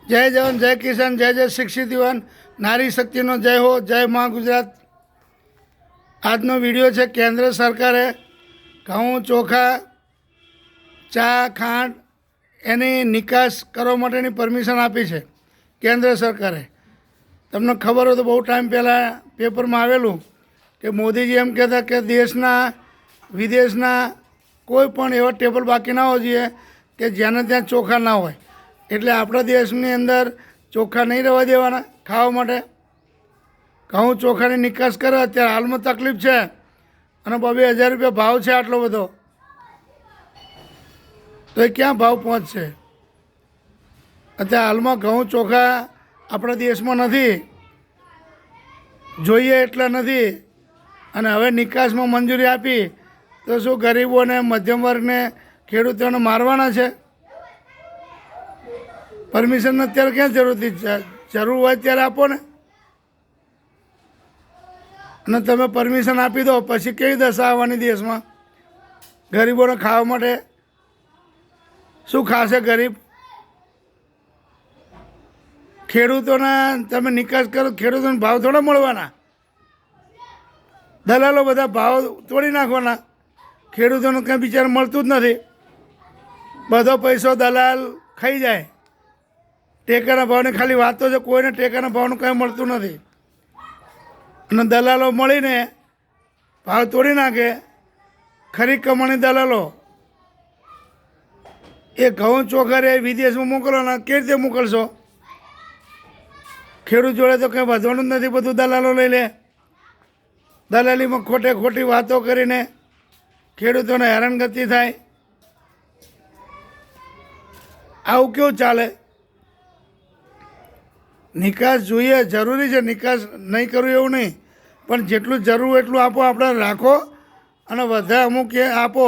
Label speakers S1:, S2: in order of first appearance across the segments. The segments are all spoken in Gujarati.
S1: જય જવાન, જય કિસાન, જય જય શિક્ષિત યુવાન, નારી શક્તિનો જય હો, જય મા ગુજરાત। આજનો વિડીયો છે કેન્દ્ર સરકારે ઘઉં, ચોખા, ચા, ખાંડ એની નિકાસ કરવા માટેની પરમિશન આપી છે કેન્દ્ર સરકારે। તમને ખબર હોય તો બહુ ટાઈમ પહેલાં પેપરમાં આવેલું કે મોદીજી એમ કહેતા કે દેશના વિદેશના કોઈ પણ એવા ટેબલ બાકી ના હોવા જોઈએ કે જ્યાંને ત્યાં ચોખા ના હોય। એટલે આપણા દેશની અંદર ચોખા નહીં રહેવા દેવાના ખાવા માટે। ઘઉં ચોખાની નિકાસ કરે અત્યારે હાલમાં તકલીફ છે અને 2,000 રૂપિયા ભાવ છે આટલો બધો, તો એ ક્યાં ભાવ પહોંચશે? અત્યારે હાલમાં ઘઉં ચોખા આપણા દેશમાં નથી, જોઈએ એટલા નથી, અને હવે નિકાસમાં મંજૂરી આપી તો શું ગરીબોને, મધ્યમ વર્ગને, ખેડૂતોને મારવાના છે? પરમિશન અત્યારે ક્યાં જરૂર હોય ત્યારે આપો ને। અને તમે પરમિશન આપી દો પછી કેવી દશા આવવાની દેશમાં ગરીબોને ખાવા માટે? શું ખાશે ગરીબ? ખેડૂતોના તમે નિકાસ કરો, ખેડૂતોને ભાવ થોડા મળવાના? દલાલો બધા ભાવ તોડી નાખવાના। ખેડૂતોને કંઈ બિચારા મળતું જ નથી, બધો પૈસો દલાલ ખાઈ જાય। ટેકાના ભાવની ખાલી વાતો છે, કોઈને ટેકાના ભાવનું કંઈ મળતું નથી, અને દલાલો મળીને ભાવ તોડી નાખે। ખરી કમાણી દલાલો એ ઘઉં ચોખા વિદેશમાં મોકલવાના, કેવી રીતે મોકલશો? ખેડૂત જોડે તો કંઈ વધવાનું જ નથી, બધું દલાલો લઈ લે। દલાલીમાં ખોટે ખોટી વાતો કરીને ખેડૂતોને હેરાનગતિ થાય। આવું કેવું ચાલે? નિકાસ જોઈએ, જરૂરી છે, નિકાસ નહીં કરવું એવું નહીં, પણ જેટલું જરૂર હોય એટલું આપો, આપણે રાખો, અને વધારે અમુક એ આપો।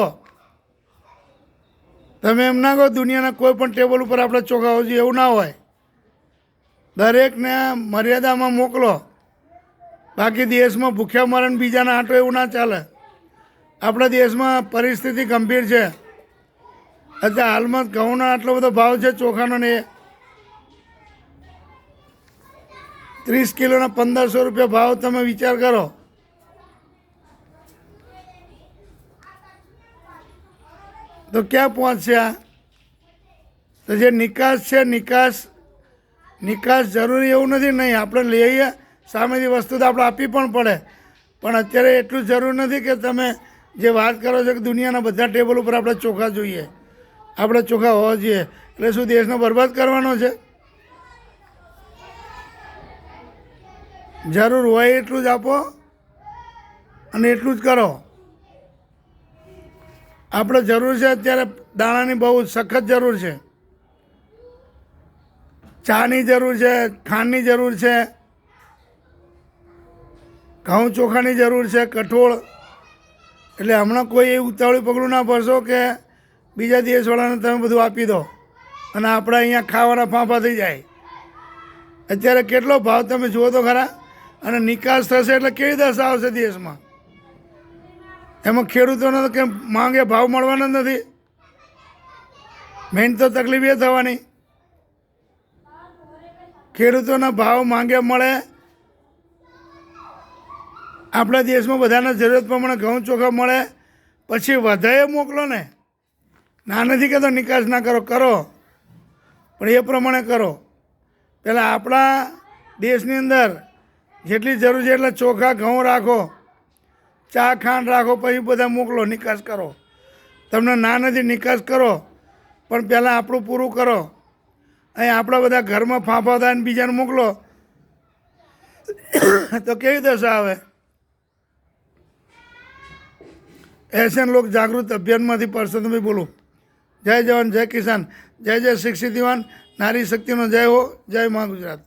S1: તમે એમ ના કહો દુનિયાના કોઈ પણ ટેબલ ઉપર આપણે ચોખા હોવું જોઈએ, એવું ના હોય। દરેકને મર્યાદામાં મોકલો, બાકી દેશમાં ભૂખ્યા મરણ બીજાના આંટો એવું ના ચાલે। આપણા દેશમાં પરિસ્થિતિ ગંભીર છે। અત્યારે હાલમાં ઘઉંનો આટલો બધો ભાવ છે, ચોખાનો ને 30 કિલોના 1,500 રૂપિયા ભાવ, તમે વિચાર કરો। તો ક્યાં પહોંચશે આ? તો જે નિકાસ છે, નિકાસ જરૂરી એવું નથી નહીં, આપણે લઈએ સામેની વસ્તુ તો આપણે આપવી પણ પડે, પણ અત્યારે એટલું જરૂર નથી કે તમે જે વાત કરો છો કે દુનિયાના બધા ટેબલ ઉપર આપણે ચોખા જોઈએ, આપણે ચોખા હોવા જોઈએ। એટલે શું દેશને બરબાદ કરવાનો છે? જરૂર હોય એટલું જ આપો અને એટલું જ કરો। આપણે જરૂર છે અત્યારે દાણાની બહુ સખત જરૂર છે, ચાની જરૂર છે, ખાંડની જરૂર છે, ઘઉં ચોખાની જરૂર છે, કઠોળ। એટલે હમણાં કોઈ એ ઉતાવળી પગલું ના ભરશો કે બીજા દેશવાળાને તમે બધું આપી દો અને આપણે અહીંયા ખાવાના ફાંફા થઈ જાય। અત્યારે કેટલો ભાવ તમે જુઓ તો ખરા, અને નિકાસ થશે એટલે કેવી દશા આવશે દેશમાં? એમાં ખેડૂતોને તો કેમ માંગે ભાવ મળવાના જ નથી, મેઇન તો તકલીફ એ થવાની। ખેડૂતોના ભાવ માંગે મળે, આપણા દેશમાં બધાને જરૂરત પ્રમાણે ઘઉં ચોખા મળે, પછી વધારે મોકલો ને। ના નથી કહેતો નિકાસ ના કરો, કરો, પણ એ પ્રમાણે કરો। પહેલાં આપણા દેશની અંદર જેટલી જરૂર છે એટલે ચોખા ઘઉં રાખો, ચા ખાંડ રાખો, પછી બધા મોકલો, નિકાસ કરો। તમને ના નથી, નિકાસ કરો, પણ પહેલાં આપણું પૂરું કરો। અહીં આપણા બધા ઘરમાં ફાંફા થાય અને બીજાને મોકલો તો કેવી દશા આવે? એશિયન લોક જાગૃત અભિયાનમાંથી પરસોત્તમભાઈ બોલું। જય જવાન, જય કિસાન, જય જય શિક્ષિત યુવાન, નારી શક્તિનો જય હો, જય મા ગુજરાત।